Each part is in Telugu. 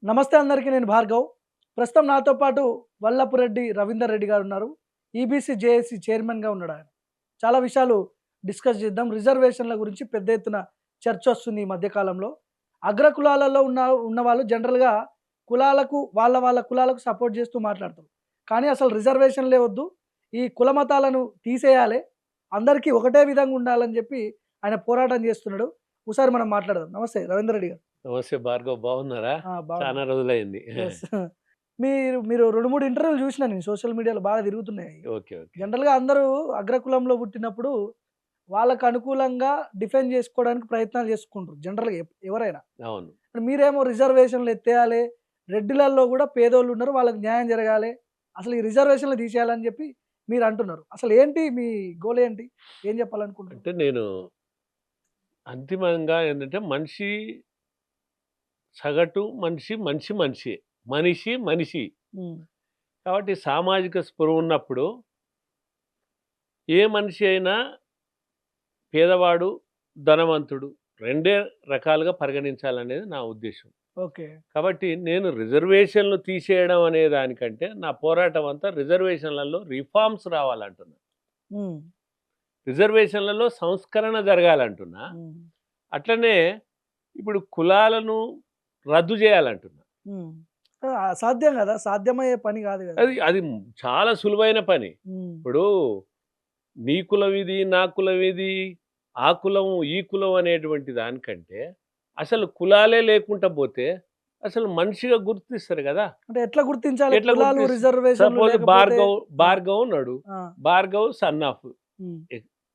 నమస్తే అందరికీ. నేను భార్గవ్. ప్రస్తుతం నాతో పాటు వల్లపురెడ్డి రవీందర్ రెడ్డి గారు ఉన్నారు. ఈబీసీ జేఏసీ చైర్మన్‌గా ఉన్నాడు ఆయన. చాలా విషయాలు డిస్కస్ చేద్దాం. రిజర్వేషన్‌ల గురించి పెద్ద ఎత్తున చర్చ వస్తుంది ఈ మధ్య కాలంలో. అగ్ర కులాలలో ఉన్నవాళ్ళు జనరల్‌గా కులాలకు వాళ్ళ కులాలకు సపోర్ట్ చేస్తూ మాట్లాడతారు. కానీ అసలు రిజర్వేషన్‌లే వద్దు. ఈ కుల మతాలను తీసేయాలి. అందరికీ ఒకటే విధంగా ఉండాలని చెప్పి ఆయన పోరాటం చేస్తున్నాడు. ఒకసారి మనం మాట్లాడదాం. నమస్తే రవీందర్ రెడ్డి గారు. నమస్తే భార్గవ్, బాగున్నారా? బాగున్నాం. చాలా రోజులైంది. యెస్. మీరు మీరు 2, 3 ఇంటర్వ్యూలు చూసినా నేను సోషల్ మీడియాలో బాగా తిరుగుతున్నాయి. ఓకే. ఓకే. జనరల్‌గా అందరూ అగ్రకులంలో పుట్టినప్పుడు వాళ్ళకి అనుకూలంగా డిఫెండ్ చేసుకోవడానికి ప్రయత్నాలు చేసుకుంటారు. జనరల్‌గా ఎవరైనా. అవును. కానీ మీరేమో రిజర్వేషన్‌లు ఎత్తేయాలి. రెడ్డిలల్లో కూడా పేదోళ్ళు ఉన్నారు. వాళ్ళకి న్యాయం జరగాలి. అసలు ఈ రిజర్వేషన్‌లు తీసేయాలని చెప్పి మీరు అంటున్నారు. అసలు ఏంటి మీ గోల్ ఏంటి? ఏం చెప్పాలనుకుంటున్నారు? అంటే నేను అంతిమంగా ఏంటంటే సగటు మనిషి మనిషే. మనిషి. హ్మ్. కాబట్టి సామాజిక స్పృహ ఉన్నప్పుడు ఏ మనిషి అయినా పేదవాడు, ధనవంతుడు రెండే రకాలుగా పరిగణించాలనేది నా ఉద్దేశ్యం. ఓకే. కాబట్టి నేను రిజర్వేషన్‌లు తీసేయడం అనే దానికంటే నా పోరాటం అంతా రిజర్వేషన్‌లలో రిఫార్మ్స్ రావాలంటున్నా. హ్మ్. రిజర్వేషన్‌లలో సంస్కరణ జరగాలంటున్నా. హ్మ్. అట్లనే ఇప్పుడు కులాలను రద్దు చేయాలంటున్నా. హ్మ్. అసాధ్యం గదా! సాధ్యమయ్యే పని గాదు గదా! అది అది చాలా సులువైన పని. హ్మ్. ఇప్పుడు నీ కులం ఇది, నా కులం ఇది, ఆ కులం, ఈ కులం అనేటువంటి దానికంటే అసలు కులాలే లేకుండా పోతే అసలు మనిషిగా గుర్తిస్తారు గదా! అంటే ఎట్లా గుర్తించాలి? ఎట్లా కులాలు, గుర్తిస్తారు? రిజర్వేషన్‌లు సపోజ్ లేకపోతే ఆ! భార్గవ్ ఉన్నాడు. ఆ! భార్గవ్ సన్ ఆఫ్ హ్మ్.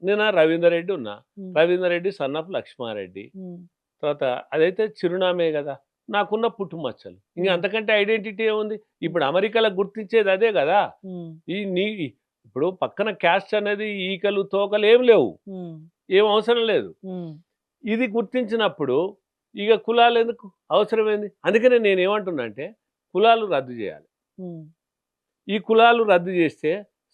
నేను రవీందర్ రెడ్డి ఉన్నా. హ్మ్. Ravinder Reddy son of Lakshma Reddy. హ్మ్. తర్వాత అదైతే చిరునామే గదా! నాకున్న పుట్టుమచ్చలు. ఇంక హ్మ్. అంతకంటే ఐడెంటిటీ ఏముంది? హ్మ్. ఇప్పుడు అమెరికాలో గుర్తించేది అదే గదా! హ్మ్. ఈ నీ ఇప్పుడు పక్కన క్యాస్ట్ అనేది ఈకలు, తోకలు ఏమి లేవు. హ్మ్. ఏం అవసరం లేదు. హ్మ్. ఇది గుర్తించినప్పుడు ఇగ కులాలెందుకు? అవసరమేంది? అందుకనే నేనేమంటున్నా అంటే కులాలు రద్దు జేయాలి. హ్మ్. ఈ కులాలు రద్దు జేస్తే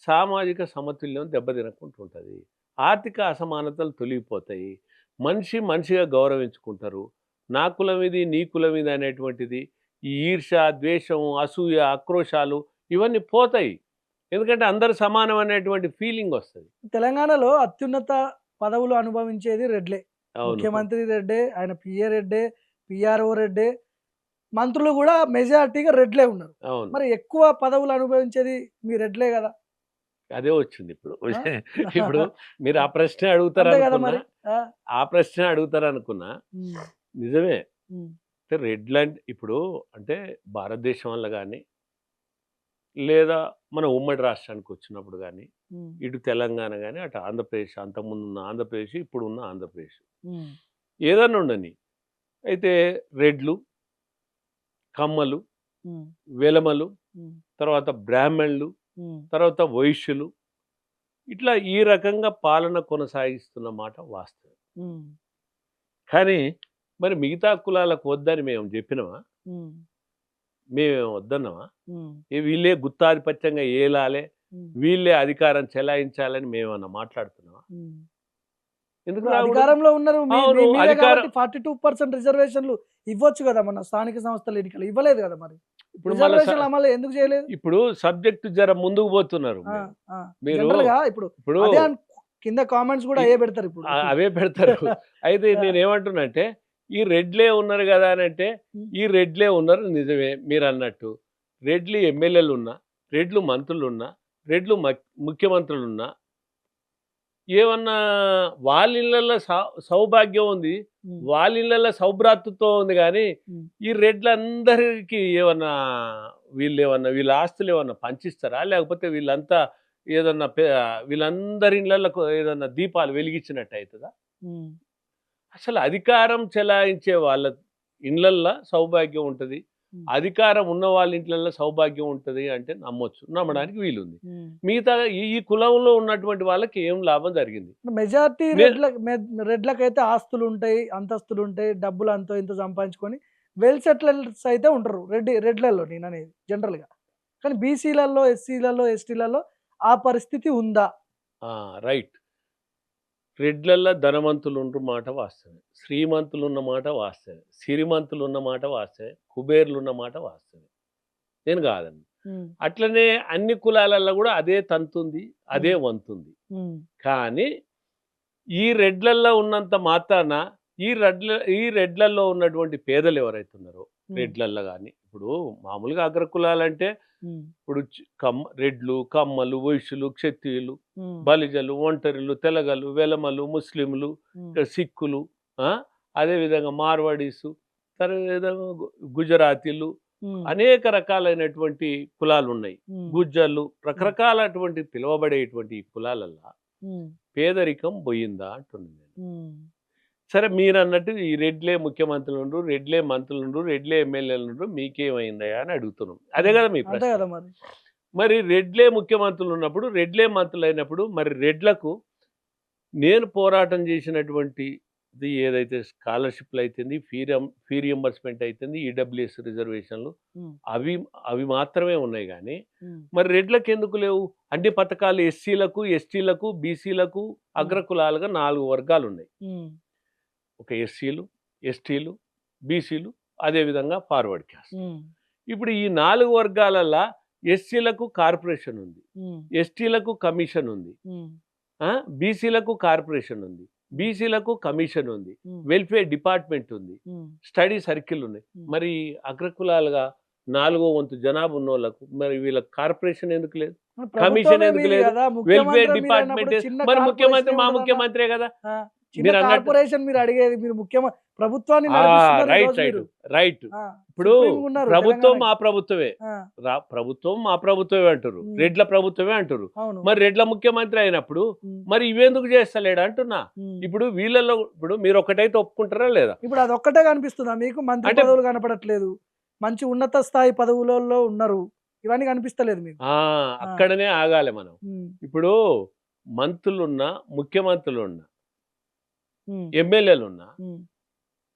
సామాజిక సమతుల్యం దెబ్బతినకుంటుంటది. ఆర్థిక అసమానతలు తొలగిపోతాయి. మనిషి మనిషిగా గౌరవించుకుంటారు. నా కులం ఇది, నీ కులం ఇది అనేటువంటిది ఈ ఈర్ష, ద్వేషం, అసూయ, ఆక్రోశాలు ఇవన్నీ పోతాయి. ఎందుకంటే అందరూ సమానం అనేటువంటి ఫీలింగొస్తది. తెలంగాణలో అత్యున్నత పదవులు అనుభవించేది రెడ్లే. అవును. ముఖ్యమంత్రి రెడ్డే, ఆయన పీఏ రెడ్డే, పీఆర్ఓ రెడ్డే, మంత్రులు గూడా మెజారిటీగా రెడ్లే ఉన్నారు. అవును. మరి ఎక్కువ పదవులు అనుభవించేది మీ రెడ్లే గదా! అదే వచ్చిందిప్పుడు. ఆ! ఇప్పుడు మీరు ఆ ప్రశ్నే అంతే గదా అడుగుతారనుకున్నా. మరి. ఆ! ఆ ప్రశ్నే అడుగుతారనుకున్నా. హ్మ్. నిజమే. హ్మ్. అంటే రెడ్‌లంటే ఇప్పుడు అంటే భారతదేశంలో గాని, లేదా మన ఉమ్మడి రాష్ట్రానికొచ్చినప్పుడు గాని, హ్మ్. ఇటు తెలంగాణ గాని, అటు ఆంధ్రప్రదేశ్ అంతకుముందున్న ఆంధ్రప్రదేశ్, ఇప్పుడున్న ఆంధ్రప్రదేశ్. హ్మ్. ఏదన్నా ఉండని. అయితే రెడ్లు, కమ్మలు, హ్మ్. వెలమలు, హ్మ్. తర్వాత బ్రాహ్మణులు, హ్మ్. తర్వాత వైశ్యులు ఇట్లా ఈ రకంగా పాలన కొనసాగిస్తున్న మాట వాస్తవం. హ్మ్. కానీ మరి మిగతా కులాలకు వద్దని మేము జెప్పినమా? హ్మ్. మేమేం వద్దన్నామా? హ్మ్. వీళ్ళే గుత్తాధిపత్యంగా ఏలాలే, హ్మ్. వీళ్ళే అధికారం చెలాయించాలని మేమన్నా మాట్లాడుతున్నామా? హ్మ్. ఎందుకు ఇప్పుడు రాకూడదు? అధికారంలో ఉన్నారు. మీ మీ అవును. మీరే అధికారం కాబట్టి 42% రిజర్వేషన్‌లు ఇవ్వచ్చు గదా! మన స్థానిక సంస్థల ఎన్నికలు. ఇవ్వలేదు గదా మరి. ఇప్పుడు మళ్ళా రిజర్వేషన్‌లు అమలు ఎందుకు చేయలేదు? ఇప్పుడు సబ్జెక్ట్ జర ముందుకు పోతున్నారు ఆ! మీరు. ఆ! మీరు జనరల్‌గా ఇప్పుడు ఇప్పుడు అదే కింద కామెంట్స్ గూడా ఈ అయ్యే పెడతారిప్పుడు. అవే పెడతారు. అయితే ఆ! నేనేమంటున్నా అంటే, ఈ రెడ్లే ఉన్నారు గదా! అనంటే, హ్మ్. ఈ రెడ్లే ఉన్నారు నిజమే మీరన్నట్టు. రెడ్లు ఎమ్మెల్యేలున్నా, రెడ్లు మంత్రులున్నా, రెడ్లు ముఖ్యమంత్రులున్నా, ఏమన్నా వాళ్ళిళ్ళల్లో సౌభాగ్యం ఉంది. హ్మ్. వాళ్ళిళ్ళల్లో సౌభ్రాతృత్వం ఉంది గానీ, హ్మ్. ఈ రెడ్లందరికీ ఏమన్నా వీళ్ళ ఆస్తులేమన్నా పంచిస్తారా? లేకపోతే వీళ్ళంతా ఏదన్నా వీళ్ళందరి ఇళ్ళలకు ఏదన్నా దీపాలు వెలిగించినట్టయితదా? హ్మ్. అసలు అధికారం చెలాయించే వాళ్ళ ఇండ్లల్ల సౌభాగ్యం ఉంటది. హ్మ్. అధికారం ఉన్న వాళ్ళ ఇంట్లల్లో సౌభాగ్యం ఉంటది అంటే నమ్మొచ్చు. హ్మ్. నమ్మడానికి వీలుంది. హ్మ్. మిగతా ఈ ఈ కులంలో ఉన్నటువంటి వాళ్ళకి ఏం లాభం జరిగింది? మెజారిటీ నే రెడ్లకైతే ఆస్తులుంటాయి, అంతస్తులుంటాయి, డబ్బులు అంతో ఇంతో సంపాదించుకొని వెల్ సెటిల్డ్స్ అయితే ఉంటారు. రెడ్లలో నేననేది జనరల్‌గా. కానీ బీసీలలో, ఎస్సీలలో, ఎస్టీలలో ఆ పరిస్థితి ఉందా? ఆ! రైట్. రెడ్లల్లో ధనవంతులు ఉండ్రు మాట వాస్తవమే, శ్రీమంతులు ఉన్న మాట వాస్తవమే, సిరిమంతులు ఉన్న మాట వాస్తవమే, కుబేర్లు ఉన్న మాట వాస్తవమే. నేను కాదండి. ఉమ్, అట్లనే అన్ని కులాలలో కూడా అదే తంతుంది, అదే వంతుంది. ఉమ్, కానీ ఈ రెడ్లల్లో ఉన్నంత మాత్రాన ఈ రెడ్లల్లో ఉన్నటువంటి పేదలు ఎవరైతే ఉన్నారో ఉమ్, రెడ్లల్లో కానీ, ఇప్పుడు మామూలుగా అగ్రకులాలంటే ఉమ్, ఇప్పుడు రెడ్లు, కమ్మలు, వైశ్యులు, క్షత్రియులు, ఉమ్, బలిజలు, ఒంటరిలు, తెలగలు, వెలమలు, ముస్లింలు, ఉమ్, ఇక్కడ సిక్కులు, ఆ, అదేవిధంగా మార్వాడీసు, తర్వాత గుజరాతీలు, ఉమ్, అనేక రకాలైనటువంటి కులాలు ఉన్నాయి. ఉమ్, గుజ్జలు, రకరకాలటువంటి పిలువబడేటువంటి ఈ కులాలల్లో ఉమ్, పేదరికం పోయిందా అంటున్నాను నేను. ఉమ్, సరే, మీరు అన్నట్టు ఈ రెడ్లే ముఖ్యమంత్రులు ఉండ్రు, రెడ్లే మంత్రులు ఉండ్రు, రెడ్లే ఎమ్మెల్యేలు ఉండ్రు, మీకేమైందా అని అడుగుతున్నాం. అదే కదా మీ అంతే ప్రశ్న. కదా మరి. మరి రెడ్లే ముఖ్యమంత్రులు ఉన్నప్పుడు, రెడ్లే మంత్రులు అయినప్పుడు, మరి రెడ్లకు నేను పోరాటం చేసినటువంటి ఇది ఏదైతే స్కాలర్షిప్లు అవుతుంది, ఫీ రియంబర్స్మెంట్ అవుతుంది, ఈడబ్ల్యూఎస్ రిజర్వేషన్లు, ఉమ్, అవి అవి మాత్రమే ఉన్నాయి. కానీ ఉమ్, మరి రెడ్లకు ఎందుకు లేవు? అన్ని పథకాలు ఎస్సీలకు, ఎస్టీలకు, బీసీలకు, అగ్రకులాలుగా 4 వర్గాలు ఉన్నాయి. ఉమ్, ఒక ఎస్సీలు, ఎస్టీలు, బీసీలు, అదేవిధంగా ఫార్వర్డ్ క్యాస్ట్. ఉమ్, ఇప్పుడు ఈ 4 వర్గాలల్లో ఎస్సీలకు కార్పొరేషన్ ఉంది, ఉమ్, ఎస్టీలకు కమిషన్ ఉంది, ఉమ్, బీసీలకు కార్పొరేషన్ ఉంది, బీసీలకు కమిషన్ ఉంది, ఉమ్, వెల్ఫేర్ డిపార్ట్మెంట్ ఉంది, ఉమ్, స్టడీ సర్కిల్ ఉన్నాయి. ఉమ్. మరి అగ్రకులాలుగా 4వ వంతు జనాభా ఉన్న వాళ్ళకు మరి వీళ్ళకి కార్పొరేషన్ ఎందుకు లేదు? ప్రభుత్వమే కమిషన్ ఎందుకు మీది లేదు? కదా, వెల్ఫేర్ ముఖ్యమంత్రి మీరు డిపార్ట్మెంట్ అన్నప్పుడు చిన్న మరి ముఖ్యమంత్రి కార్పొరేషన్ మా ఏముంటుందన్న? ముఖ్యమంత్రే కదా. ఆ, చిన్న మీరు అన్నట్టు కార్పొరేషన్ మీరు అడిగేది, మీరు ప్రభుత్వాన్ని నడిపిస్తున్నారు ఈ రైట్ రోజు రైట్ మీరు. రైట్. ఆ, ఇప్పుడు సుప్రీంగా ఉన్నారు ప్రభుత్వం తెలంగాణకి. మా ప్రభుత్వమే, ఆ, ప్రభుత్వం మా ప్రభుత్వమే అంటారు, ఉమ్. రెడ్ల ప్రభుత్వమే అంటారు. అవును. మరి రెడ్ల ముఖ్యమంత్రి అయినప్పుడు ఉమ్, మరి ఇవెందుకు చేస్తలేడు అంటున్నా. ఉమ్. ఇప్పుడు వీళ్ళలో ఇప్పుడు మీరు ఒకటైతే ఒప్పుకుంటారా లేదా? ఇప్పుడు అది ఒక్కటే కనిపిస్తుందా మీకు? మంత్రి అంటే పదవులు కనపడట్లేదు, మంచి ఉన్నత స్థాయి పదవులలో ఉన్నారు, ఇవన్నీ కనిపిస్తలేదు మీకు. అక్కడనే ఆగాలి మనం. ఉమ్, ఇప్పుడు మంత్రులున్నా, ముఖ్యమంత్రులున్నా, ఉమ్, ఎమ్మెల్యేలున్నా, ఉమ్,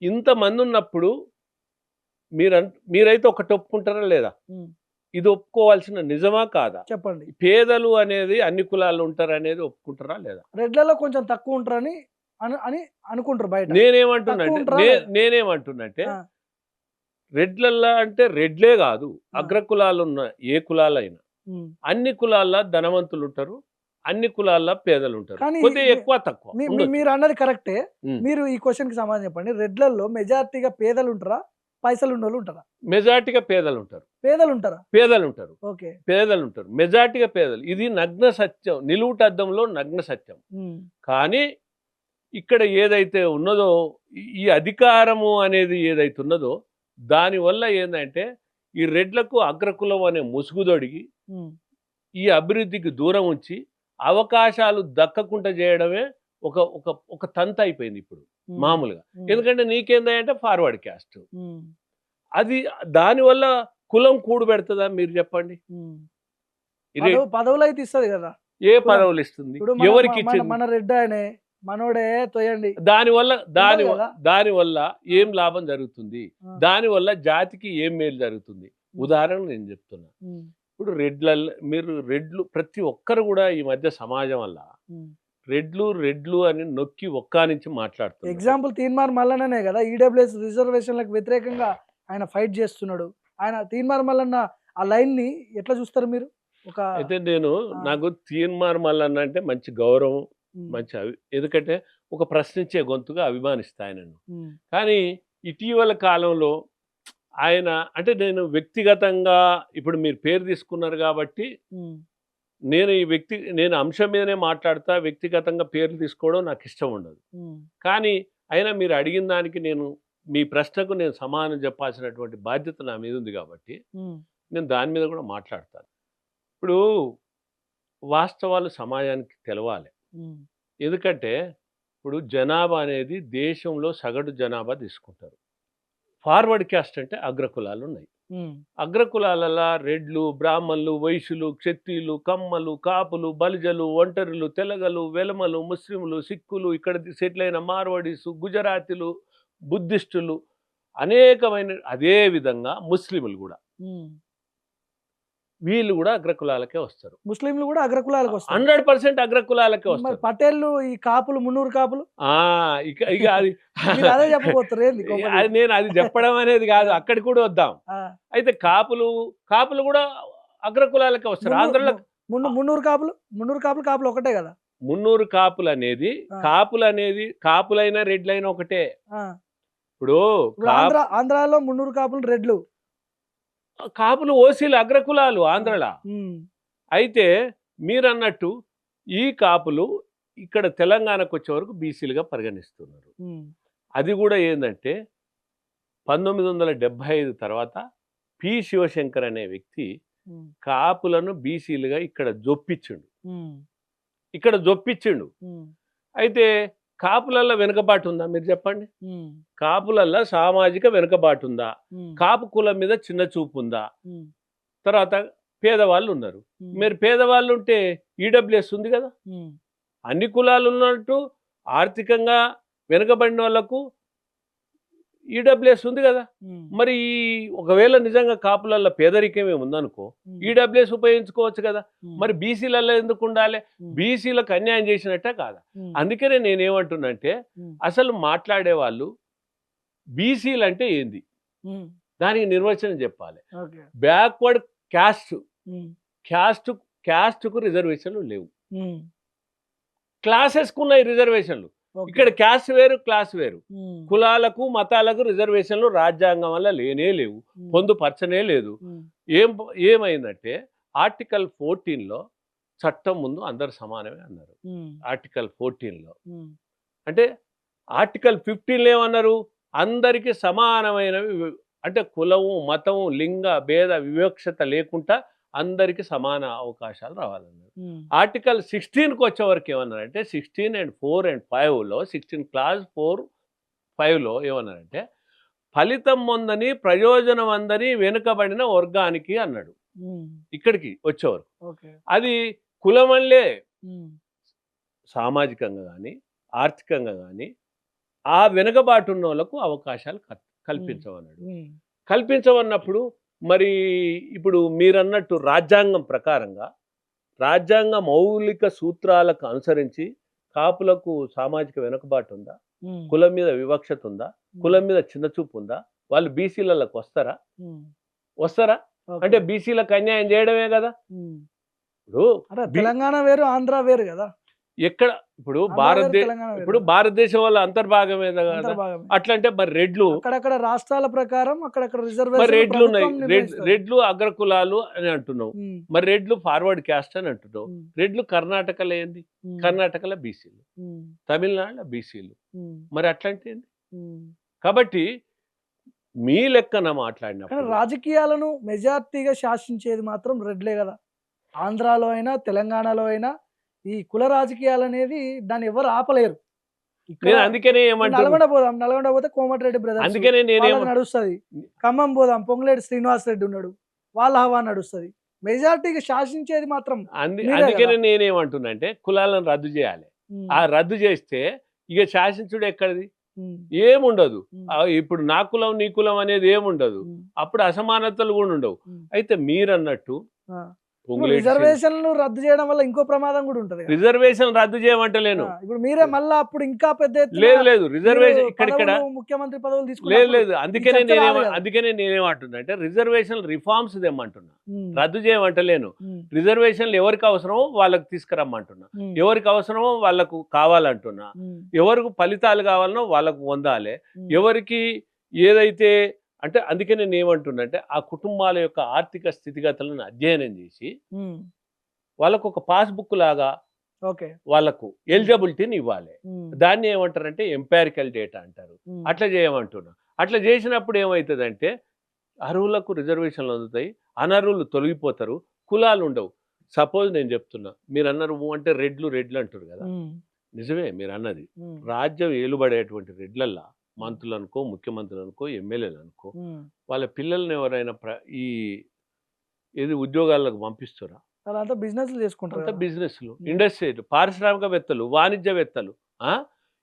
ఇంతమంది ఉన్నప్పుడు మీరైతే ఒకటి ఒప్పుకుంటారా లేదా? ఉమ్. ఇది ఒప్పుకోవాల్సిన నిజమా కాదా? చెప్పండి. పేదలు అనేది అన్ని కులాలు ఉంటారు అనేది ఒప్పుకుంటారా లేదా? రెడ్లలో కొంచెం తక్కువ ఉంటారని అని అనుకుంటారు బయట. నేనేమంటున్నాంటే తక్కువ ఉంటారా? నేనేమంటున్నంటే ఆ, రెడ్లల్లా అంటే రెడ్లే కాదు, అగ్రకులాలు ఉన్న ఏ కులాలైనా ఉమ్. అన్ని కులాల్లో ధనవంతులు ఉంటారు, అన్ని కులాల్లో పేదలు ఉంటారు. కానీ కొద్దిగా ఎక్కువ తక్కువ ఉండొచ్చు. మీరు అన్నది కరెక్టే. ఉమ్. మీరు ఈ క్వశ్చన్ కి సమాధానం చెప్పండి. రెడ్లలో మెజారిటీగా పేదలు ఉంటారా, పైసలు ఉన్నోళ్ళు ఉంటారా? మెజార్టీగా పేదలు ఉంటారు, పేదలు ఉంటారా? పేదలు ఉంటారు, ఓకే. పేదలు ఉంటారు, మెజార్టీగా పేదలు. ఇది నగ్న సత్యం, నిలువుటద్దంలో నగ్న సత్యం. ఉమ్, కానీ ఇక్కడ ఏదైతే ఉన్నదో ఈ అధికారము అనేది ఏదైతే ఉన్నదో దానివల్ల ఏంటంటే ఈ రెడ్లకు అగ్రకులం అనే ముసుగుదొడిగి ఉమ్, ఈ అభివృద్ధికి దూరం ఉంచి అవకాశాలు దక్కకుండా చేయడమే ఒక ఒక ఒక తంతు అయిపోయింది ఇప్పుడు ఉమ్, మామూలుగా. ఉమ్, ఎందుకంటే నీకేందంటే ఫార్వర్డ్ క్యాస్ట్, ఉమ్, అది దానివల్ల కులం కూడు పెడుతుందా మీరు చెప్పండి? ఉమ్. ఇది పదవులు అయితే ఇస్తుంది కదా. ఏ పదవులు ఇస్తుంది? ఇప్పుడు ఎవరికి ఇచ్చింది? మన రెడ్డి ఆయనే మనోడే తోయండి. దానివల్ల ఏం లాభం జరుగుతుంది? ఆ. దానివల్ల జాతికి ఏం మేలు జరుగుతుంది? ఉదాహరణ నేను చెప్తున్నా. ఉమ్, ఇప్పుడు రెడ్లు ప్రతి ఒక్కరు కూడా ఈ మధ్య సమాజం వల్ల ఉమ్. రెడ్లు అని నొక్కి ఒక్క నుంచి మాట్లాడుతున్నారు. ఎగ్జాంపుల్ తీన్మార్ మల్లన్ననే కదా, ఈడబ్ల్యూఎస్ రిజర్వేషన్లకు వ్యతిరేకంగా ఆయన ఫైట్ చేస్తున్నాడు. ఆయన తీన్మార్ మల్లన్న ఆ లైన్ ని ఎట్లా చూస్తారు మీరు? ఒక అయితే నాకు తీన్మార్ మల్లన్న అంటే మంచి గౌరవం, ఉమ్, మంచి ఎందుకంటే ఒక ప్రశ్నించే గొంతుగా అభిమానిస్తా ఆయనను. ఉమ్, కానీ ఇటీవల కాలంలో ఆయన అంటే నేను వ్యక్తిగతంగా ఇప్పుడు మీరు పేరు తీసుకున్నారు కాబట్టి ఉమ్, నేను అంశం మీదనే మాట్లాడతా, వ్యక్తిగతంగా పేర్లు తీసుకోవడం నాకు ఇష్టం ఉండదు. ఉమ్, కానీ అయినా మీరు అడిగిన దానికి మీ ప్రశ్నకు నేను సమాధానం చెప్పాల్సినటువంటి బాధ్యత నా మీద ఉంది కాబట్టి ఉమ్, నేను దాని మీద కూడా మాట్లాడతాను. ఇప్పుడు వాస్తవాలు సమాజానికి తెలవాలి. ఉమ్, ఎందుకంటే ఇప్పుడు జనాభా అనేది దేశంలో సగటు జనాభా తీసుకుంటారు. ఫార్వర్డ్ క్యాస్ట్ అంటే అగ్రకులాలు ఉన్నాయి. ఉమ్, అగ్రకులాలలో రెడ్లు, బ్రాహ్మణులు, వైశ్యులు, క్షత్రియులు, కమ్మలు, కాపులు, బలిజలు, ఒంటరులు, తెలగలు, వెలమలు, ముస్లింలు, సిక్కులు, ఇక్కడ సెటిల్ అయిన మార్వాడీసు, గుజరాతీలు, బుద్ధిస్టులు, అనేకమైన, అదే విధంగా ముస్లింలు కూడా. ఉమ్, వీళ్ళు కూడా అగ్రకులాలకే వస్తారు. ముస్లింలు కూడా అగ్రకులాలకు వస్తారు. 100% అగ్రకులాలకే మరి వస్తారు. పటేళ్ళు ఈ కాపులు మున్నూరు కాపులు ఆ ఇక ఇక అది మీరు అదే చెప్పబోతున్నారు ఏంది కొంపదీసి? అది నేను అది చెప్పడం అనేది కాదు, అక్కడికి కూడా వద్దాం. ఆ, అయితే కాపులు కూడా అగ్రకులాలకే వస్తారు. ఆంధ్రలో మున్నూరు కాపులు కాపులు ఒకటే కదా. మున్నూరు కాపులు అనేది ఆ. కాపులైనా రెడ్లైనా ఒకటే. ఆ, ఇప్పుడు ఇప్పుడు ఆంధ్రాలో మున్నూరు కాపులు రెడ్లు. కాపులు ఓసీలు అగ్రకులాలు ఆంధ్రలో. ఉమ్, అయితే మీరన్నట్టు ఈ కాపులు ఇక్కడ తెలంగాణకు వచ్చే వరకు బీసీలుగా పరిగణిస్తున్నారు. ఉమ్, అది కూడా ఏంటంటే 1975 తర్వాత పి శివశంకర్ అనే వ్యక్తి ఉమ్, కాపులను బీసీలుగా ఇక్కడ జొప్పించిండు. ఉమ్, ఉమ్, అయితే కాపులల్లో వెనుకబాటు ఉందా మీరు చెప్పండి? ఉమ్, కాపులల్లో సామాజిక వెనుకబాటు ఉందా? ఉమ్, కాపు కులం మీద చిన్న చూపు ఉందా? ఉమ్, తర్వాత పేదవాళ్ళు ఉన్నారు. ఉమ్, మీరు పేదవాళ్ళు ఉంటే ఈడబ్ల్యూఎస్ ఉంది కదా. ఉమ్, అన్ని కులాలు ఉన్నట్టు ఆర్థికంగా వెనుకబడిన వాళ్ళకు ఈడబ్ల్యూఎస్ ఉంది కదా. ఉమ్, మరి ఒకవేళ నిజంగా కాపులల్లో పేదరికమే ఉందనుకో ఉమ్, ఈడబ్ల్యూఎస్ ఉపయోగించుకోవచ్చు కదా. ఉమ్, మరి బీసీలలో ఎందుకు ఉండాలి? ఉమ్, బీసీలకు అన్యాయం చేసినట్టే కాదా? ఉమ్, అందుకనే నేనేమంటున్నంటే ఉమ్, అసలు మాట్లాడే వాళ్ళు బీసీలు అంటే ఏంది, ఉమ్, దానికి నిర్వచనం చెప్పాలి. ఓకే. బ్యాక్వర్డ్ క్యాస్ట్ ఉమ్, క్యాస్ట్కు రిజర్వేషన్లు లేవు, ఉమ్, క్లాసెస్కు ఉన్నాయి రిజర్వేషన్లు. ఓకే. ఇక్కడ క్యాస్ట్ వేరు, క్లాస్ వేరు. ఉమ్, కులాలకు మతాలకు రిజర్వేషన్లు రాజ్యాంగం వల్ల లేనే లేవు, ఉమ్, పొందుపరచనే లేదు. ఉమ్, ఏమైందంటే ఆర్టికల్ 14లో చట్టం ముందు అందరు సమానమే అన్నారు. ఉమ్, ఆర్టికల్ 14లో ఉమ్, అంటే ఆర్టికల్ 15లో ఏమన్నారు? అందరికీ సమానమైనవి, అంటే కులము మతము లింగ భేద వివక్షత లేకుండా అందరికీ సమాన అవకాశాలు రావాలన్నారు. ఉమ్, ఆర్టికల్ 16కి వచ్చే వరకు ఏమన్నారంటే 16 and 4 and 5లో 16 క్లాస్ 4, 5లో ఏమన్నారంటే ఫలితం పొందని ప్రయోజనం అందని వెనుకబడిన వర్గానికి అన్నాడు. ఉమ్, ఇక్కడికి వచ్చేవారు ఓకే. అది కులమల్లే ఉమ్, సామాజికంగా కానీ ఆర్థికంగా కానీ ఆ వెనుకబాటు ఉన్న వాళ్ళకు అవకాశాలు కల్పించమన్నాడు. ఉమ్, కల్పించమన్నప్పుడు మరి ఇప్పుడు మీరన్నట్టు రాజ్యాంగం ప్రకారంగా రాజ్యాంగ మౌలిక సూత్రాలకు అనుసరించి కాపులకు సామాజిక వెనుకబాటు ఉందా? ఉమ్, కులం మీద వివక్షత ఉందా? కులం మీద చిన్నచూపు ఉందా? వాళ్ళు బీసీలకు వస్తారా? ఉమ్, ఓకే. అంటే బీసీలకు అన్యాయం చేయడమే కదా. ఉమ్, ఇప్పుడు అంటే తెలంగాణ వేరు ఆంధ్ర వేరు కదా. ఎక్కడ ఇప్పుడు ఆంధ్ర వేరు, తెలంగాణ వేరు ఇప్పుడు కదా. భారతదేశం వల్ల అంతర్భాగమే కదా. అంతర్భాగమే. అట్లంటే మరి రెడ్లు అక్కడక్కడ రాష్ట్రాల ప్రకారం అక్కడక్కడ మరి రిజర్వేషన్ రెడ్లు ఉన్నాయి, ప్రభుత్వం నిర్ణయిస్తది. రెడ్లు అగ్రకులాలు అని అంటున్నావు, ఉమ్, మరి రెడ్లు ఫార్వర్డ్ క్యాస్ట్ అని అంటున్నావు. ఉమ్, రెడ్లు కర్ణాటకలో ఏంది? ఉమ్, కర్ణాటకలో బీసీలు, ఉమ్, తమిళనాడులో బీసీలు, ఉమ్, మరి అట్లాంటి ఏంది? ఉమ్. కాబట్టి మీ లెక్కన కానీ మాట్లాడినప్పుడు రాజకీయాలను మెజార్టీగా శాసించేది మాత్రం రెడ్లే కదా. ఆంధ్రాలో అయినా తెలంగాణలో అయినా ఈ కుల రాజకీయాలు అనేది దాన్ని ఎవరు ఆపలేరు. ఇక్కడ నేను అందుకనే ఏమంటున్నా, నల్గొండ పోతే కోమటిరెడ్డి బ్రదర్స్ అందుకనే నేనేమో నడుస్తుంది. ఖమ్మం పోదాం, పొంగులేటి శ్రీనివాస్ రెడ్డి ఉన్నాడు, వాళ్ళ హవా నడుస్తుంది. మెజార్టీగా శాసించేది మాత్రం మీరే అందుకనే కదా. నేనేమంటున్నా అంటే కులాలను రద్దు చేయాలి. ఉమ్, ఆ రద్దు చేస్తే ఇక శాసించుడు ఎక్కడిది? ఉమ్, ఏముండదు. ఉమ్, ఇప్పుడు నా కులం నీ కులం అనేది ఏముండదు. ఉమ్, అప్పుడు అసమానతలు కూడా ఉండవు. ఉమ్. అయితే మీరన్నట్టు ఆ. పొంగులేటి రిజర్వేషన్లు రద్దు చేయడం వల్ల ఇంకో ప్రమాదం కూడా ఉంటది కదా. రిజర్వేషన్ రద్దు చేయమంటలేను. ఇప్పుడు మీరే మళ్ళా అప్పుడు ఇంకా పెద్ద ఎత్తున లేదు రిజర్వేషన్ మీరు ఇక్కడ పదవులు, ముఖ్యమంత్రి పదవులు తీసుకున్నప్పుడు లేదు. అందుకనే చర్చ రాదు కదా. నేనేమంటున్నా అంటే రిజర్వేషన్ రిఫార్మ్స్ తెమ్మంటున్నా, ఉమ్, రద్దు చేయమంటలేను. ఉమ్, రిజర్వేషన్లు ఎవరికి అవసరమో వాళ్ళకు తీసుకురమ్మంటున్నా, ఉమ్, ఎవరికి అవసరమో వాళ్ళకు కావాలంటున్నా, ఉమ్, ఎవరికి ఫలితాలు కావాలనో వాళ్ళకు పొందాలి. ఉమ్, ఎవరికి ఏదైతే అంటే అందుకనే నేను ఏమంటున్నా అంటే ఆ కుటుంబాల యొక్క ఆర్థిక స్థితిగతులను అధ్యయనం చేసి ఉమ్, వాళ్ళకు ఒక పాస్బుక్ లాగా ఓకే. వాళ్ళకు ఎలిజిబిలిటీని ఇవ్వాలి. ఉమ్, దాన్ని ఏమంటారంటే ఎంపారికల్ డేటా అంటారు. ఉమ్, అట్లా చేయమంటున్నా. అట్లా చేసినప్పుడు ఏమవుతుందంటే అర్హులకు రిజర్వేషన్లు అందుతాయి, అనర్హులు తొలగిపోతారు, కులాలు ఉండవు. సపోజ్ నేను చెప్తున్నా, మీరు అన్నారు అంటే రెడ్లు అంటారు కదా. ఉమ్, నిజమే మీరు అన్నది. ఉమ్, రాజ్యం ఏలుబడేటువంటి రెడ్లల్లా మంత్రులు అనుకో, ముఖ్యమంత్రులు అనుకో, ఎమ్మెల్యేలు అనుకో, ఉమ్. వాళ్ళ పిల్లల్ని ఎవరైనా ఈ ఏది ఉద్యోగాలకు పంపిస్తారా? వాళ్ళంతా బిజినెస్లు చేసుకుంటారు అంత కదా. బిజినెస్లు, ఇండస్ట్రీలు, పారిశ్రామికవేత్తలు, వాణిజ్యవేత్తలు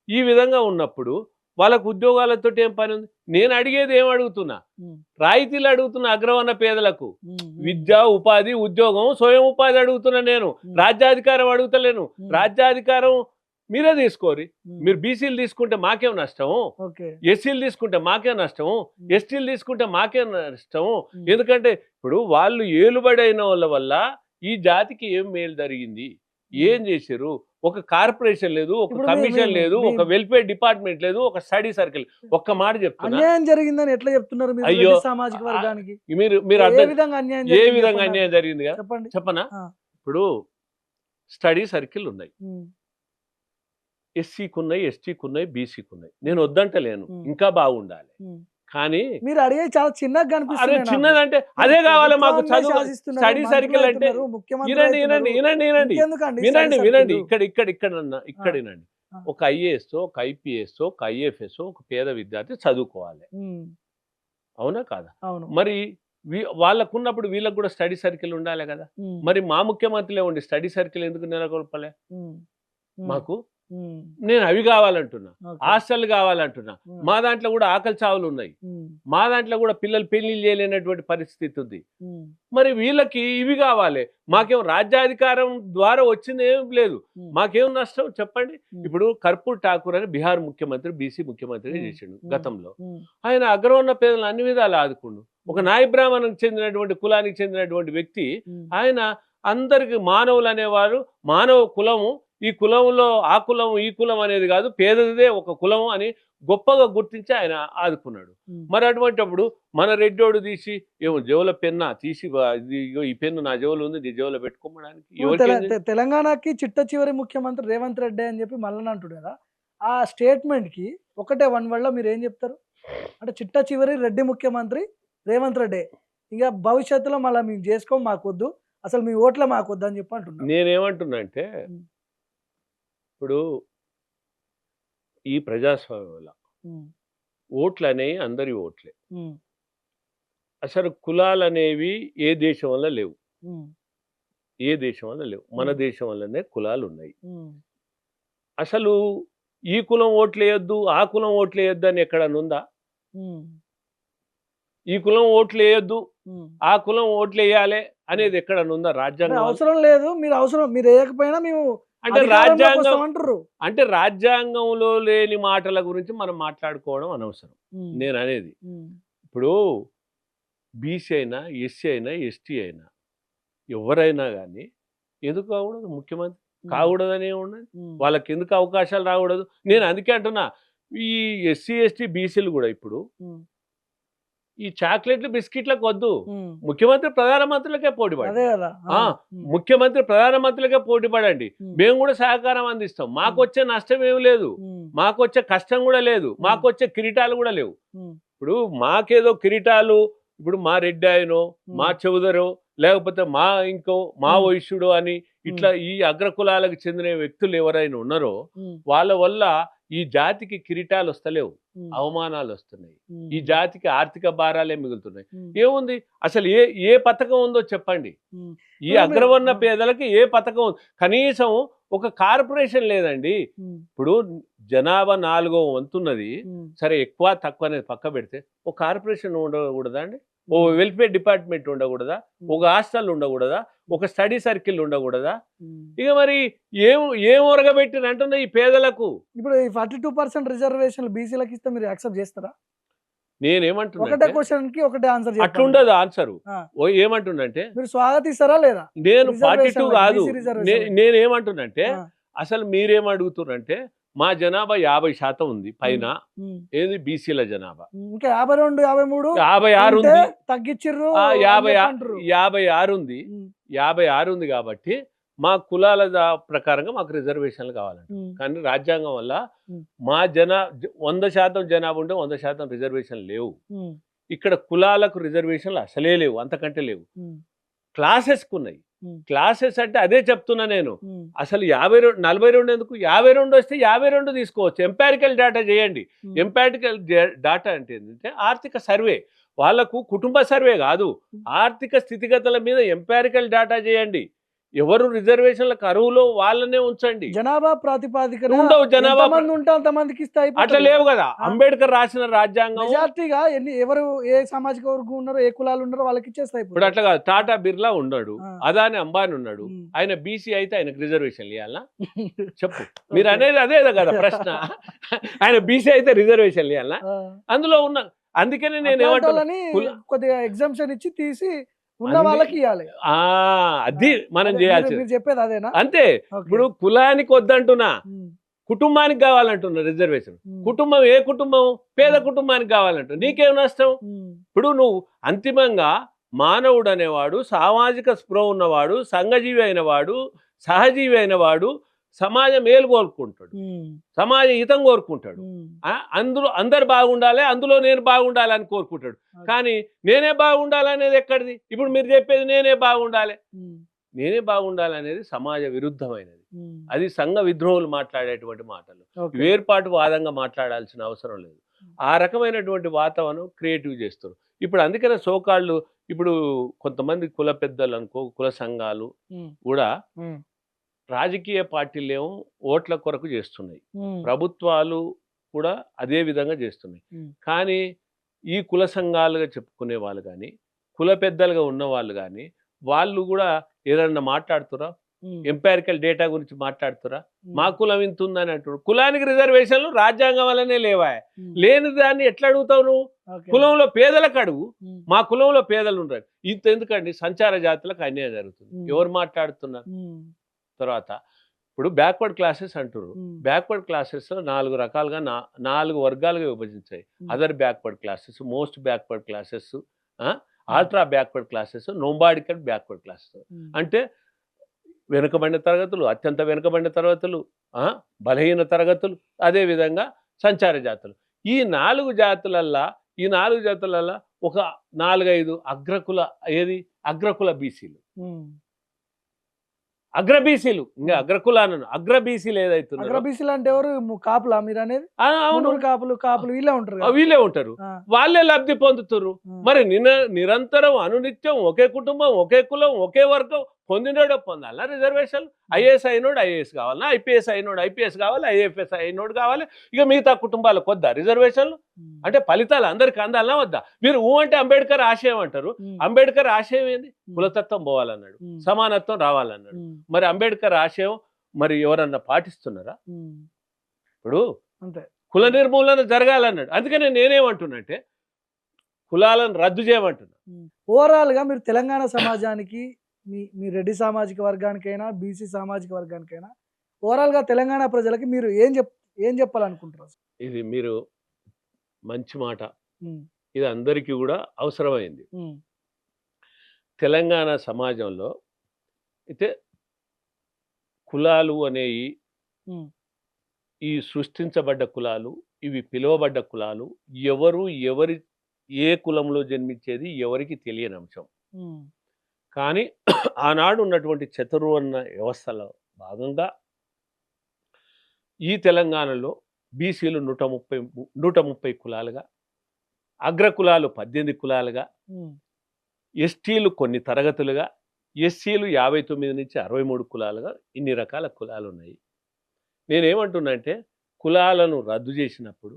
ఈ విధంగా ఉన్నప్పుడు వాళ్ళకు ఉద్యోగాలతో ఏం పని ఉంది? నేను అడిగేది ఏం అడుగుతున్నా, రాయితీలు అడుగుతున్నా అగ్రవర్ణ పేదలకు, విద్య ఉపాధి ఉద్యోగం స్వయం ఉపాధి అడుగుతున్నా నేను, రాజ్యాధికారం అడుగుతలేను. రాజ్యాధికారం మీరే తీసుకోరి. మీరు బీసీలు తీసుకుంటే మాకేం నష్టము, ఎస్సీలు తీసుకుంటే మాకేం నష్టము, ఎస్టీలు తీసుకుంటే మాకేం నష్టము. ఎందుకంటే ఇప్పుడు వాళ్ళు ఏలుబడైన వాళ్ళ వల్ల ఈ జాతికి ఏం మేలు జరిగింది, ఏం చేశారు? ఒక కార్పొరేషన్ లేదు, ఒక కమిషన్ లేదు, ఒక వెల్ఫేర్ డిపార్ట్మెంట్ లేదు, ఒక స్టడీ సర్కిల్. ఒక్క మాట చెప్తున్నా, అన్యాయం జరిగిందని ఎట్లా చెప్తున్నారు మీరు? అయ్యో, సామాజిక వర్గానికి మీరు ఏ అర్థం విధంగా అన్యాయం ఏ జరిగింది విధంగా చెప్పండి. అన్యాయం జరిగింది కదా చెప్పండి. చెప్పనా? ఇప్పుడు స్టడీ సర్కిల్ ఉన్నాయి, ఎస్సీకి ఉన్నాయి, ఎస్టీకి ఉన్నాయి, బీసీకి ఉన్నాయి. నేను వద్దంటలేను, ఇంకా బాగుండాలి. కానీ మీరు అడిగే చాలా చిన్నగా అరే కనిపిస్తుంది. చిన్నదంటే అదే కావాలి మాకు. చదువు స్టడీ సర్కిల్ అంటే వినండి వినండి వినండి వినండి వినండి వినండి ఇక్కడ వినండి. ఒక ఐఏఎస్, ఒక ఐపీఎస్, ఒక ఐఎఫ్ఎస్, ఒక పేద విద్యార్థి చదువుకోవాలి, అవునా కాదా? మరి వాళ్ళకున్నప్పుడు వీళ్ళకు కూడా స్టడీ సర్కిల్ ఉండాలి కదా. మరి మా ముఖ్యమంత్రిలే ఉండి స్టడీ సర్కిల్ ఎందుకు నెలకొల్పలే మాకు? నేను అవి కావాలంటున్నా, హాస్టల్ కావాలంటున్నా. మా దాంట్లో కూడా ఆకలి చావులు ఉన్నాయి, మా దాంట్లో కూడా పిల్లలు పెళ్లిళ్ళు చేయలేనటువంటి పరిస్థితి ఉంది. మరి వీళ్ళకి ఇవి కావాలి, మాకేం రాజ్యాధికారం ద్వారా వచ్చింది ఏం లేదు, మాకేం నష్టం చెప్పండి. ఇప్పుడు కర్పూర్ ఠాకూర్ అని బీహార్ ముఖ్యమంత్రి, బీసీ ముఖ్యమంత్రిగా చేసిండు గతంలో. ఆయన అగ్రవర్ణ పేదలను అన్ని విధాలు ఆదుకుండు. ఒక నాయ బ్రాహ్మణకు చెందినటువంటి కులానికి చెందినటువంటి వ్యక్తి ఆయన. అందరికి మానవులు అనేవారు, మానవ కులము, ఈ కులంలో ఆ కులం ఈ కులం అనేది కాదు, పేదదే ఒక కులం అని గొప్పగా గుర్తించి ఆయన ఆదుకున్నాడు. మరి అటువంటిప్పుడు మన రెడ్డోడు తీసి ఏమో జేబులో పెన్నా తీసి ఈ పెన్ను నా జేబులో ఉంది, నీ జేబులో పెట్టుకోమడానికి. తెలంగాణకి చిట్ట చివరి ముఖ్యమంత్రి రేవంత్ రెడ్డి అని చెప్పి మళ్ళీ అంటాడు కదా, ఆ స్టేట్మెంట్ కి ఒకటే వన్ వర్డ్ లో మీరు ఏం చెప్తారు? అంటే చిట్ట చివరి రెడ్డి ముఖ్యమంత్రి రేవంత్ రెడ్డి, ఇంకా భవిష్యత్తులో మళ్ళీ మేము చేసుకోం, మాకొద్దు, అసలు మీ ఓట్లే మాకొద్దు అని చెప్పి అంటున్నా. నేనేమంటున్నా అంటే, ఇప్పుడు ఈ ప్రజాస్వామ్యంలో ఓట్లు అనేవి అందరి ఓట్లే. అసలు కులాలు అనేవి ఏ దేశం వల్ల లేవు, ఏ దేశం వల్ల లేవు, మన దేశం వల్లనే కులాలు ఉన్నాయి. అసలు ఈ కులం ఓట్లు వేయొద్దు, ఆ కులం ఓట్లు వేయొద్దు అని ఎక్కడన్నా ఉందా? ఈ కులం ఓట్లు వేయొద్దు, ఆ కులం ఓట్లు వేయాలి అనేది ఎక్కడన్నా ఉందా? రాజ్యాంగం అవసరం లేదు, మీరు అవసరం మీరు వేయకపోయినా మేము అంటే రాజ్యాంగం అంటారు. అంటే రాజ్యాంగంలో లేని మాటల గురించి మనం మాట్లాడుకోవడం అనవసరం. నేను అనేది ఇప్పుడు బీసీ అయినా, ఎస్సీ అయినా, ఎస్టీ అయినా ఎవరైనా కానీ ఎందుకు కాకూడదు? ముఖ్యమంత్రి కాకూడదని ఏమున్నది? వాళ్ళకి ఎందుకు అవకాశాలు రాకూడదు? నేను అందుకే అంటున్నా, ఈ ఎస్సీ ఎస్టీ బీసీలు కూడా ఇప్పుడు ఈ చాక్లెట్లు బిస్కెట్లకు వద్దు, ముఖ్యమంత్రి ప్రధానమంత్రులకే పోటీ పడండి. ముఖ్యమంత్రి ప్రధానమంత్రులకే పోటీ పడండి, మేము కూడా సహకారం అందిస్తాం. మాకు వచ్చే నష్టం ఏమి లేదు, మాకు వచ్చే కష్టం కూడా లేదు, మాకు వచ్చే కిరీటాలు కూడా లేవు. ఇప్పుడు మాకేదో కిరీటాలు, ఇప్పుడు మా రెడ్డి ఆయనో, మా చౌదరో, లేకపోతే మా ఇంకో మా వైశ్యుడు అని ఇట్లా ఈ అగ్రకులాలకు చెందిన వ్యక్తులు ఎవరైనా ఉన్నారో వాళ్ళ వల్ల ఈ జాతికి కిరీటాలు వస్తలేవు, అవమానాలు వస్తున్నాయి, ఈ జాతికి ఆర్థిక భారాలే మిగులుతున్నాయి. ఏముంది అసలు? ఏ పథకం ఉందో చెప్పండి. ఈ అగ్రవర్ణ పేదలకి ఏ పథకం ఉంది? కనీసం ఒక కార్పొరేషన్ లేదండి. ఇప్పుడు జనాభా 4వ వంతున్నది, సరే ఎక్కువ తక్కువ అనేది పక్క పెడితే ఒక కార్పొరేషన్ ఉండకూడదా అండి? ఓ వెల్ఫేర్ డిపార్ట్మెంట్ ఉండకూడదా? ఒక హాస్టల్ ఉండకూడదా? ఒక స్టడీ సర్కిల్ ఉండకూడదా? ఇక మరి ఏం ఒరగబెట్టిన అంటున్నా ఈ పేదలకు. ఇప్పుడు 42% రిజర్వేషన్ బీసీలకు ఇస్తే మీరు యాక్సెప్ట్ చేస్తారా? నేనేమంటున్నా, ఒకటే క్వశ్చన్ కి ఒకటే ఆన్సర్. అట్లుండదు ఆన్సర్. ఏమంటున్నంటే మీరు స్వాగతిస్తారా లేదా? నేను 42 కాదు, నేనేమంటున్నంటే అసలు మీరేమడుగుతున్నారంటే మా జనాభా 50% ఉంది పైన, ఏది బీసీల జనాభా ఇంకా 52 53 56 ఉంది, తగ్గించిర్రు. 56 ఉంది, 56 ఉంది. కాబట్టి మా కులాల ప్రకారంగా మాకు రిజర్వేషన్లు కావాలంట. కానీ రాజ్యాంగం వల్ల మా 100% జనాభా ఉంటే 100% రిజర్వేషన్లు లేవు. ఇక్కడ కులాలకు రిజర్వేషన్లు అసలే లేవు, అంతకంటే లేవు. క్లాసెస్కు ఉన్నాయి. క్లాసెస్ అంటే అదే చెప్తున్నా నేను. అసలు 42 ఎందుకు? 52 వస్తే 52 తీసుకోవచ్చు. ఎంపారికల్ డేటా చేయండి. ఎంపారికల్ డేటా అంటే ఏంటంటే ఆర్థిక సర్వే, వాళ్ళకు కుటుంబ సర్వే కాదు, ఆర్థిక స్థితిగతుల మీద ఎంపారికల్ డేటా చేయండి. ఎవరు రిజర్వేషన్లకు అరువులో వాళ్ళనే ఉంచండి. జనాభా ప్రాతిపాదికన ఉండవు జనాభా ఎంతమంది ఉంటే అంతమందికి ఇస్తే అట్లా అయిపోతుంది లేవు కదా. ఆ. అంబేద్కర్ రాసిన రాజ్యాంగం మెజార్టీగా ఎవరు ఏ సామాజిక వర్గం ఉన్నారో ఏ కులాలు ఉన్నారో వాళ్ళకి ఇచ్చేస్తే ఇప్పుడు అయిపోతుంది. అట్లా కాదు. టాటా బిర్లా ఉన్నాడు, ఆ. అదాని అంబానీ ఉన్నాడు, ఉమ్. ఆయన బీసీ అయితే ఆయనకు రిజర్వేషన్ ఇవ్వాలా చెప్పు. మీరు అనేది అదే కదా ప్రశ్న. ఆయన బీసీ అయితే రిజర్వేషన్ ఇవ్వాలా ఆ. అందులో ఉన్న. అందుకనే నేను అట్లాంటి ఏమంటున్నా, వాళ్ళని కుల- కొద్దిగా ఎగ్జామ్షన్ ఇచ్చి తీసి ఉన్న అన్ని- వాళ్ళకి ఇవ్వాలి. అది మనం అదే చేయాల్సింది. మీరు చెప్పేది అదేనా? అంతే. ఓకే. ఇప్పుడు కులానికి వద్దంటున్నా, ఉమ్. కుటుంబానికి కావాలంటున్నా రిజర్వేషన్. ఉమ్. కుటుంబం ఏ కుటుంబం? పేద కుటుంబానికి కావాలంట. నీకేం నష్టం? ఉమ్. ఇప్పుడు నువ్వు అంతిమంగా మానవుడు అనేవాడు, సామాజిక స్పృహ ఉన్నవాడు, సంఘజీవి అయినవాడు, సహజీవి అయినవాడు సమాజం మేలు కోరుకుంటాడు, ఉమ్. సమాజ హితం కోరుకుంటాడు. ఉమ్. అందులో అందరు బాగుండాలి, అందులో నేను బాగుండాలి అని కోరుకుంటాడు. కానీ నేనే బాగుండాలి అనేది ఎక్కడిది? ఇప్పుడు మీరు చెప్పేది నేనే బాగుండాలి. ఉమ్. నేనే బాగుండాలి అనేది సమాజ విరుద్ధమైనది. ఉమ్. అది సంఘ విద్రోహులు మాట్లాడేటువంటి మాటలు. ఓకే. వేర్పాటు వాదంగా మాట్లాడాల్సిన అవసరం లేదు. ఆ రకమైనటువంటి వాతావరణం క్రియేటివ్ చేస్తారు. ఇప్పుడు అందుకనే సోకాళ్ళు ఇప్పుడు కొంతమంది కుల పెద్దలు అనుకో, కుల సంఘాలు ఉమ్. కూడా ఉమ్. రాజకీయ పార్టీలేమో ఓట్ల కొరకు చేస్తున్నాయి, ఉమ్. ప్రభుత్వాలు కూడా అదే విధంగా చేస్తున్నాయి. ఉమ్. కానీ ఈ కుల సంఘాలుగా చెప్పుకునే వాళ్ళు కానీ, కుల పెద్దలుగా ఉన్న వాళ్ళు కానీ, వాళ్ళు కూడా ఏదన్నా మాట్లాడుతురా? ఉమ్. ఎంపారికల్ డేటా గురించి మాట్లాడుతురా? ఉమ్. మా కులం ఇంత ఉందని అంటారు. కులానికి రిజర్వేషన్లు రాజ్యాంగం వల్లనే లేవా? ఉమ్. లేని దాన్ని ఎట్లా అడుగుతావు నువ్వు? ఓకే. కులంలో పేదలకు అడుగు. ఉమ్. మా కులంలో పేదలు ఉండరు. ఇంత ఎందుకండి? సంచార జాతులకు అన్యాయం జరుగుతుంది. ఉమ్. ఎవరు మాట్లాడుతున్నారు? ఉమ్. తర్వాత ఇప్పుడు బ్యాక్వర్డ్ క్లాసెస్ అంటారు. ఉమ్. బ్యాక్వర్డ్ క్లాసెస్ 4 రకాలుగా 4 వర్గాలుగా విభజించాయి. Um. Other backward classes, most backward classes, ultra backward classes, nomadic backward classes. Um. అంటే వెనుకబడిన తరగతులు, అత్యంత వెనుకబడిన తరగతులు, బలహీన తరగతులు, అదేవిధంగా సంచార జాతులు. ఈ 4 జాతులల్లా ఒక 4-5 అగ్రకుల అగ్రకుల బీసీలు, ఉమ్. అగ్ర బీసీలు, ఇంకా అగ్రకులాలను అగ్ర బీసీలు ఏదైతున్నారో అగ్రబీసీలు అంటే ఎవరు? కాపులా మీరు అనేది? అవును, మున్నూరు కాపులు వీళ్ళే ఉంటారు కదా? వీళ్ళే ఉంటారు. ఆ. వాళ్ళే లబ్ధి పొందుతున్నారు. ఆ. మరి నిరంతరం అనునిత్యం ఒకే కుటుంబం, ఒకే కులం, ఒకే వర్గం పొందినోడే పొందాలా రిజర్వేషన్? ఐఏఎస్ అయినోడు ఐఏఎస్ కావాలా, ఐపీఎస్ అయినోడు ఐపీఎస్ కావాలి, ఐఏఎఫ్ఎస్ అయినోడు కావాలి. ఇక మిగతా కుటుంబాలకు వద్దా రిజర్వేషన్లు? ఉమ్. అంటే ఫలితాలు అందరికి అందాలనా వద్దా? మీరు అంటే అంబేద్కర్ ఆశయం అంటారు. ఉమ్. అంబేద్కర్ ఆశయం ఏంది? ఉమ్. కులతత్వం పోవాలన్నాడు, ఉమ్. సమానత్వం రావాలన్నాడు. ఉమ్. మరి అంబేద్కర్ ఆశయం మరి ఎవరన్నా పాటిస్తున్నారా? ఉమ్. ఇప్పుడు అంతే. కుల నిర్మూలన జరగాలన్నాడు. అందుకనే నేనేమంటున్నంటే కులాలను రద్దు చేయమంటున్నా. ఓవరాల్ గా మీరు తెలంగాణ సమాజానికి, మీ రెడ్డి సామాజిక వర్గానికైనా, బీసీ సామాజిక వర్గానికైనా, ఓవరాల్ గా తెలంగాణ ప్రజలకి మీరు ఏం చెప్పాలనుకుంటారు అసలు? ఇది మీరు మంచి మాట. ఉమ్. ఇది అందరికీ కూడా అవసరమైంది. ఉమ్. తెలంగాణ సమాజంలో అయితే కులాలు అనేవి, ఉమ్. ఈ సృష్టించబడ్డ కులాలు, ఇవి పిలువబడ్డ కులాలు, ఏ కులంలో జన్మించేది ఎవరికి తెలియని అంశం. ఉమ్. కానీ ఆనాడు ఉన్నటువంటి చతుర్వర్ణ వ్యవస్థలో భాగంగా ఈ తెలంగాణలో బీసీలు 130 కులాలుగా, అగ్రకులాలు 18 కులాలుగా, ఉమ్. ఎస్టీలు కొన్ని తరగతులుగా, ఎస్సీలు 59 నుంచి 63 కులాలుగా, ఇన్ని రకాల కులాలు ఉన్నాయి. నేనేమంటున్నా అంటే కులాలను రద్దు చేసినప్పుడు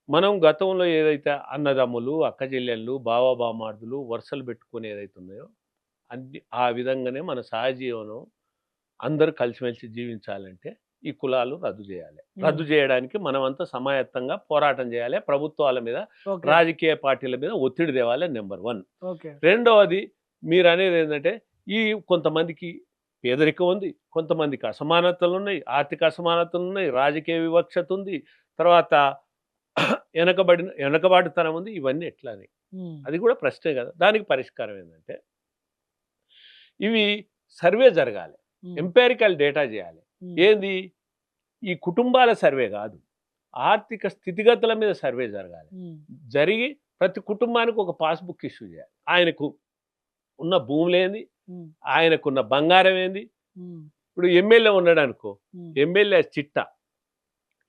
మనం గతంలో ఏదైతే అన్నదమ్ములు, అక్కచెల్లెళ్ళు, బావబామార్దులు వరుసలు పెట్టుకుని ఏదైతే ఉన్నాయో అన్ని ఆ విధంగానే మన సహజీవనం అందరూ కలిసిమెలిసి జీవించాలంటే ఈ కులాలు రద్దు చేయాలి. రద్దు చేయడానికి మనమంతా సమాయత్తంగా పోరాటం చేయాలి. ప్రభుత్వాల మీద, ఓకే. రాజకీయ పార్టీల మీద ఒత్తిడి తేవాలి. నెంబర్ 1. ఓకే. రెండవది మీరు అనేది ఏంటంటే ఈ కొంతమందికి పేదరికం ఉంది, కొంతమందికి అసమానతలు ఉన్నాయి, ఆర్థిక అసమానతలు ఉన్నాయి, రాజకీయ వివక్షత ఉంది, తర్వాత వెనకబాటుతనం ఉంది. ఇవన్నీ ఎట్లా అని ఉమ్. అది కూడా ప్రశ్నే కదా. దానికి పరిష్కారం ఏంటంటే ఇవి సర్వే జరగాలి, ఉమ్. ఎంపారికల్ డేటా చేయాలి. ఉమ్. ఏంది? ఈ కుటుంబాల సర్వే కాదు, ఆర్థిక స్థితిగతుల మీద సర్వే జరగాలి. ఉమ్. జరిగి ప్రతి కుటుంబానికి ఒక పాస్బుక్ ఇష్యూ చేయాలి. ఆయనకు ఉన్న భూములు ఏంది, ఉమ్. ఆయనకున్న బంగారం ఏంది. ఉమ్. ఇప్పుడు ఎమ్మెల్యే ఉన్నాడు అనుకో, ఉమ్. ఎమ్మెల్యే చిట్టా,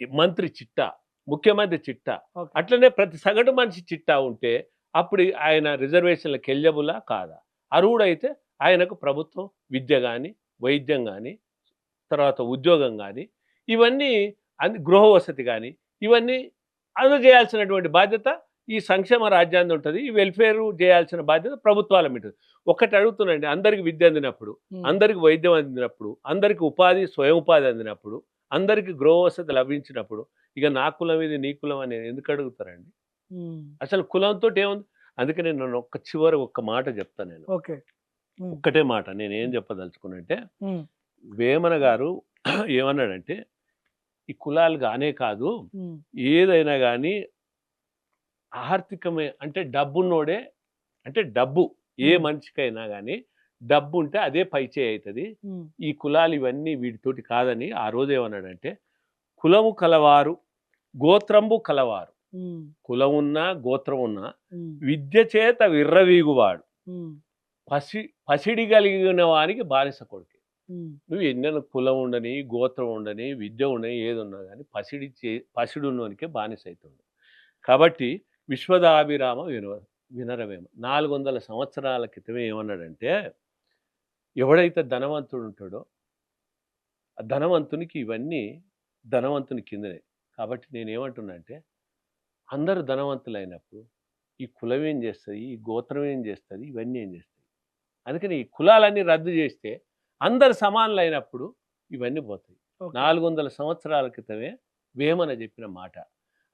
మంత్రి చిట్టా, ముఖ్యమంత్రి చిట్టా, ఓకే. అట్లనే ప్రతి సగటు మనిషి చిట్టా ఉంటే అప్పుడు ఆయన రిజర్వేషన్లకు ఎలిజిబులా కాదా? అర్హుడైతే ఆయనకు ప్రభుత్వం విద్య కానీ, వైద్యం కానీ, తర్వాత ఉద్యోగం కానీ, ఇవన్నీ గృహ వసతి కానీ, ఇవన్నీ అందజేయాల్సినటువంటి బాధ్యత ఈ సంక్షేమ రాజ్యాంగం ఉంటుంది. ఈ వెల్ఫేర్ చేయాల్సిన బాధ్యత ప్రభుత్వాల మీద ఉంటుంది. ఒక్కటి అడుగుతున్నాండి, అందరికి విద్య అందినప్పుడు, అందరికి వైద్యం అందినప్పుడు, అందరికి ఉపాధి స్వయం ఉపాధి అందినప్పుడు, అందరికి గృహ వసతి లభించినప్పుడు, ఇక నా కులం ఇది నీ కులం అని ఎందుకు అడుగుతారండి? అసలు కులంతో ఏముంది? అందుకని నేను చివరి ఒక్క మాట చెప్తాను. నేను ఓకే. ఒక్కటే మాట నేను ఏం చెప్పదలుచుకున్నంటే, వేమన గారు ఏమన్నాడంటే, ఈ కులాలు గానే కాదు, ఏదైనా కానీ ఆర్థికమే అంటే డబ్బున్నోడే, అంటే డబ్బు ఏ మనిషికైనా కానీ డబ్బు ఉంటే అదే పైచేయి అవుతుంది. ఈ కులాలు ఇవన్నీ వీటితోటి కాదని ఆ రోజు ఏమన్నాడంటే, కులము కలవారు గోత్రంబు కలవారు, కులం ఉన్నా గోత్రం ఉన్నా విద్య చేత విర్రవీగువాడు పసిడి కలిగిన వానికి బానిస కొడుకు. నువ్వు ఎన్నెన్న కులం ఉండని, గోత్రం ఉండని, విద్య ఉండని, ఏది ఉన్నా కానీ పసిడి ఉన్నవానికే బానిస అవుతుంది. కాబట్టి విశ్వదాభిరామ వినరవేమ 400 సంవత్సరాల క్రితమే ఏమన్నాడంటే, ఎవడైతే ధనవంతుడు ఉంటాడో ఆ ధనవంతునికి ఇవన్నీ ధనవంతుని కిందనే. కాబట్టి నేనేమంటున్నా అంటే, అందరూ ధనవంతులైనప్పుడు ఈ కులం ఏం చేస్తుంది, ఈ గోత్రం ఏం చేస్తుంది, ఇవన్నీ ఏం చేస్తాయి? అందుకని ఈ కులాలన్నీ రద్దు చేస్తే అందరు సమానులు అయినప్పుడు ఇవన్నీ పోతాయి. 400 సంవత్సరాల క్రితమే వేమన చెప్పిన మాట.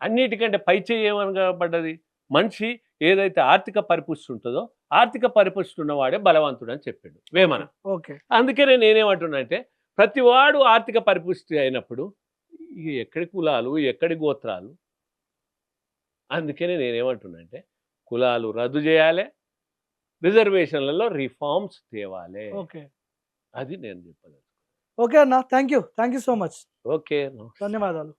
అన్నిటికంటే పై చేయమనబడ్డది మనిషి ఏదైతే ఆర్థిక పరిపుష్టి ఉంటుందో, ఆర్థిక పరిపుష్టి ఉన్నవాడే బలవంతుడు అని చెప్పాడు వేమన. ఓకే. అందుకనే నేనేమంటున్నా అంటే, ప్రతివాడు ఆర్థిక పరిపుష్టి అయినప్పుడు ఇక ఎక్కడి కులాలు, ఎక్కడి గోత్రాలు? అందుకనే నేనేమంటున్నా అంటే, కులాలు రద్దు చేయాలి, రిజర్వేషన్లలో రిఫార్మ్స్ తేవాలి. ఓకే. అది నేను చెప్పలేదు. ఓకే అన్న, thank you so much. Okay, ధన్యవాదాలు.